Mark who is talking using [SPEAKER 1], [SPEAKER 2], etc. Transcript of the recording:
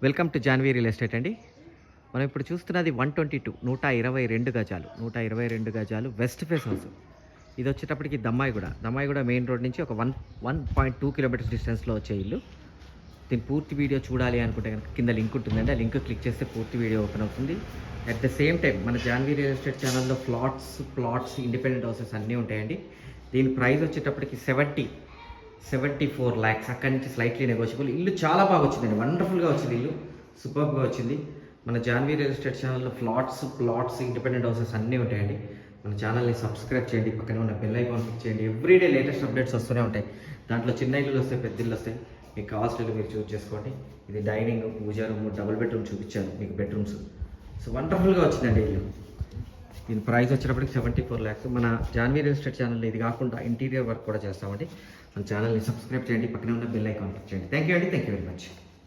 [SPEAKER 1] Welcome to Janhvi real estate అండి. మనం ఇప్పుడు చూస్తున్నది 122 122 గజాలు 122 గజాలు వెస్ట్ ఫేస్ హౌస్. ఇది వచ్చేటప్పటికి దమ్మాయిగూడ మెయిన్ రోడ్ నుంచి ఒక 1.2 కిలోమీటర్స్ డిస్టెన్స్లో వచ్చే ఇల్లు. దీని పూర్తి వీడియో చూడాలి అనుకుంటే కనుక కింద లింక్ ఉంటుందండి. ఆ లింక్ క్లిక్ చేస్తే పూర్తి వీడియో ఓపెన్ అవుతుంది. అట్ ద సేమ్ టైం మన జాన్వీ రియల్ ఎస్టేట్ ఛానల్లో ప్లాట్స్ ఇండిపెండెంట్ హౌసెస్ అన్నీ ఉంటాయండి. దీని ప్రైస్ వచ్చేటప్పటికి 74 lakhs. అక్కడి నుంచి స్లైట్లీ నెగోషియబుల్. ఇల్లు చాలా బాగా వచ్చిందండి, వండర్ఫుల్గా వచ్చింది, ఇల్లు సూపర్గా వచ్చింది. మన జాన్వీ రియల్ ఎస్టేట్ ఛానల్లో ప్లాట్స్ ఇండిపెండెంట్ హౌసెస్ అన్నీ ఉంటాయండి. మన ఛానల్ని సబ్స్క్రైబ్ చేయండి, పక్కన ఉన్న బెల్ ఐకాన్ క్లిక్ చేయండి. ఎవ్రీడే లేటెస్ట్ అప్డేట్స్ వస్తూనే ఉంటాయి. దాంట్లో చిన్న ఇల్లు వస్తాయి, పెద్ద ఇల్లు వస్తాయి. మీకు కావాల్సిన ఇల్లు మీరు చూస్ చేసుకోండి. ఇది డైనింగ్, పూజ రూమ్, డబుల్ బెడ్రూమ్ చూపించాను మీకు, బెడ్రూమ్స్. సో వండర్ఫుల్గా వచ్చిందండి ఇల్లు. దీని ప్రైస్ వచ్చేటప్పటికి 74 lakhs. మన జాన్వీ రియల్ ఎస్టేట్ ఛానల్లో ఇది కాకుండా ఇంటీరియర్ వర్క్ కూడా చేస్తామండి. మన ఛానల్ని సబ్స్క్రైబ్ చేయండి, పక్కనే ఉన్న బెల్ ఐకాన్ క్లిక్ చేయండి. థ్యాంక్ యూ అండి, థ్యాంక్ యూ వెరీ మచ్.